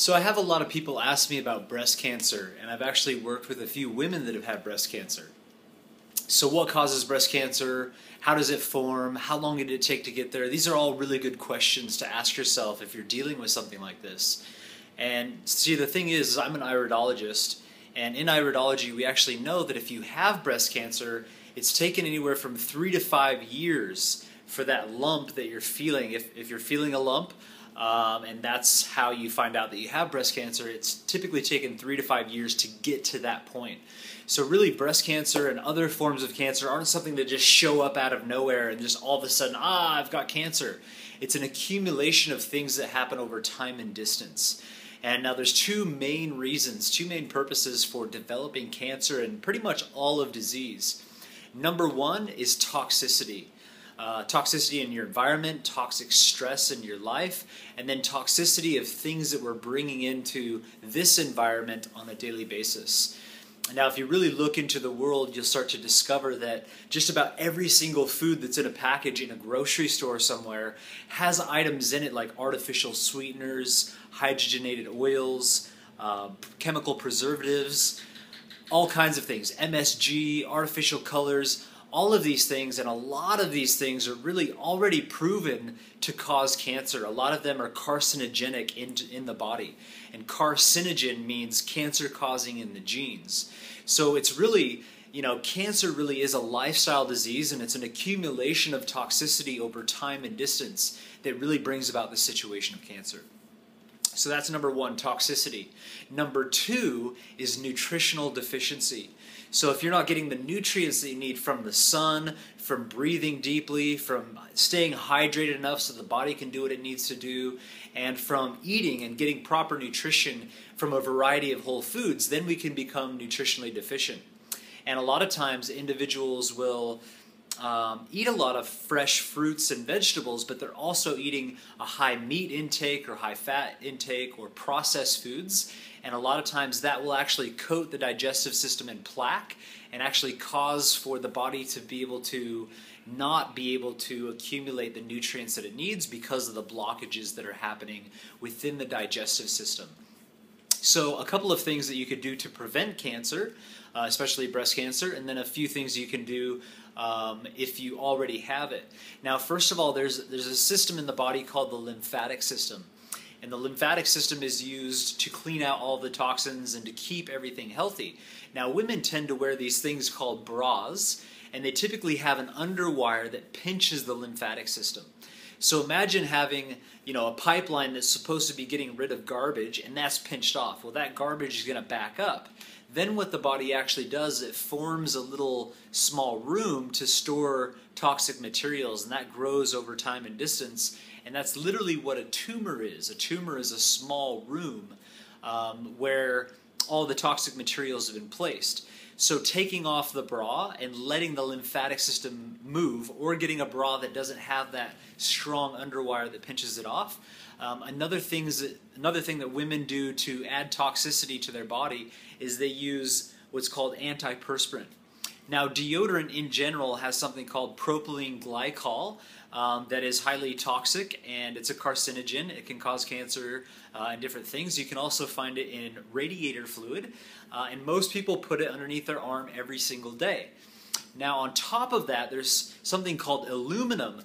So I have a lot of people ask me about breast cancer, and I've actually worked with a few women that have had breast cancer. So what causes breast cancer? How does it form? How long did it take to get there? These are all really good questions to ask yourself if you're dealing with something like this. And see, the thing is I'm an iridologist, and in iridology we actually know that if you have breast cancer, it's taken anywhere from 3 to 5 years for that lump that you're feeling. If you're feeling a lump, and that's how you find out that you have breast cancer, it's typically taken 3 to 5 years to get to that point. So really, breast cancer and other forms of cancer aren't something that just show up out of nowhere and just all of a sudden, I've got cancer. It's an accumulation of things that happen over time and distance. And now there's two main reasons, two main purposes for developing cancer and pretty much all of disease. Number one is toxicity. Toxicity in your environment, toxic stress in your life, and then toxicity of things that we're bringing into this environment on a daily basis. Now, if you really look into the world, you'll start to discover that just about every single food that's in a package in a grocery store somewhere has items in it like artificial sweeteners, hydrogenated oils, chemical preservatives, all kinds of things, MSG, artificial colors. All of these things, and a lot of these things, are really already proven to cause cancer. A lot of them are carcinogenic in the body. And carcinogen means cancer causing in the genes. So it's really, cancer really is a lifestyle disease, and it's an accumulation of toxicity over time and distance that really brings about the situation of cancer. So that's number one, toxicity. Number two is nutritional deficiency. So if you're not getting the nutrients that you need from the sun, from breathing deeply, from staying hydrated enough so the body can do what it needs to do, and from eating and getting proper nutrition from a variety of whole foods, then we can become nutritionally deficient. And a lot of times individuals will eat a lot of fresh fruits and vegetables, but they're also eating a high meat intake or high fat intake or processed foods. And a lot of times that will actually coat the digestive system in plaque and actually cause for the body to be able to not be able to accumulate the nutrients that it needs because of the blockages that are happening within the digestive system. So a couple of things that you could do to prevent cancer, especially breast cancer, and then a few things you can do if you already have it. Now, first of all, there's a system in the body called the lymphatic system. And the lymphatic system is used to clean out all the toxins and to keep everything healthy. Now, women tend to wear these things called bras, and they typically have an underwire that pinches the lymphatic system. So imagine having, a pipeline that's supposed to be getting rid of garbage, and that's pinched off. Well, that garbage is going to back up. Then what the body actually does, it forms a little small room to store toxic materials, and that grows over time and distance. And that's literally what a tumor is. A tumor is a small room where all the toxic materials have been placed. So taking off the bra and letting the lymphatic system move, or getting a bra that doesn't have that strong underwire that pinches it off. Another thing that women do to add toxicity to their body is they use what's called antiperspirant. Now, deodorant in general has something called propylene glycol that is highly toxic, and it's a carcinogen. It can cause cancer and different things. You can also find it in radiator fluid, and most people put it underneath their arm every single day. Now, on top of that, there's something called aluminum,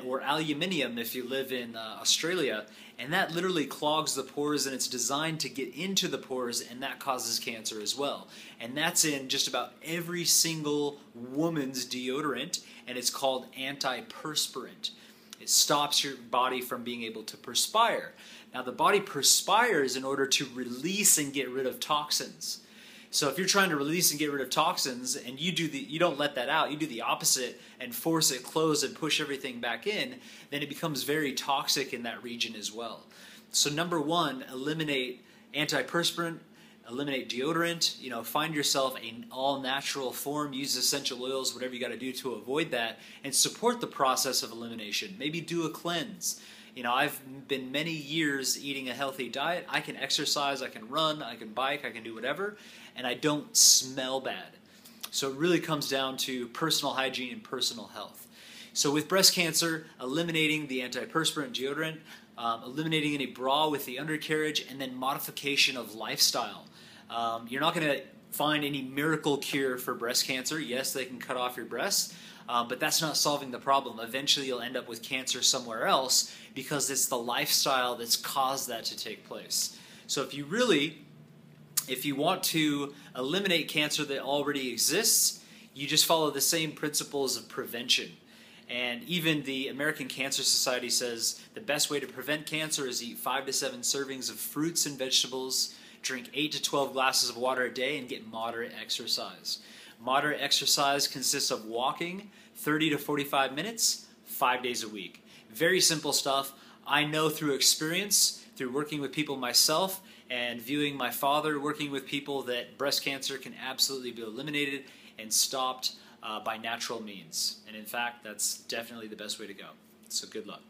or aluminium if you live in Australia, and that literally clogs the pores, and it's designed to get into the pores, and that causes cancer as well. And that's in just about every single woman's deodorant, and it's called antiperspirant. It stops your body from being able to perspire. Now, the body perspires in order to release and get rid of toxins. So if you're trying to release and get rid of toxins and you don't let that out, you do the opposite and force it closed and push everything back in, then it becomes very toxic in that region as well. So number one, eliminate antiperspirant, eliminate deodorant, find yourself an all-natural form, use essential oils, whatever you got to do to avoid that, and support the process of elimination. Maybe do a cleanse. I've been many years eating a healthy diet. I can exercise, I can run, I can bike, I can do whatever, and I don't smell bad. So it really comes down to personal hygiene and personal health. So with breast cancer, eliminating the antiperspirant deodorant, eliminating any bra with the undercarriage, and then modification of lifestyle. You're not going to find any miracle cure for breast cancer. Yes, they can cut off your breasts, but that's not solving the problem. Eventually you'll end up with cancer somewhere else because it's the lifestyle that's caused that to take place. So if you want to eliminate cancer that already exists, you just follow the same principles of prevention. And even the American Cancer Society says the best way to prevent cancer is eat 5 to 7 servings of fruits and vegetables, drink 8 to 12 glasses of water a day, and get moderate exercise. Moderate exercise consists of walking 30 to 45 minutes, 5 days a week. Very simple stuff. I know through experience, through working with people myself, and viewing my father working with people, that breast cancer can absolutely be eliminated and stopped by natural means. And in fact, that's definitely the best way to go. So good luck.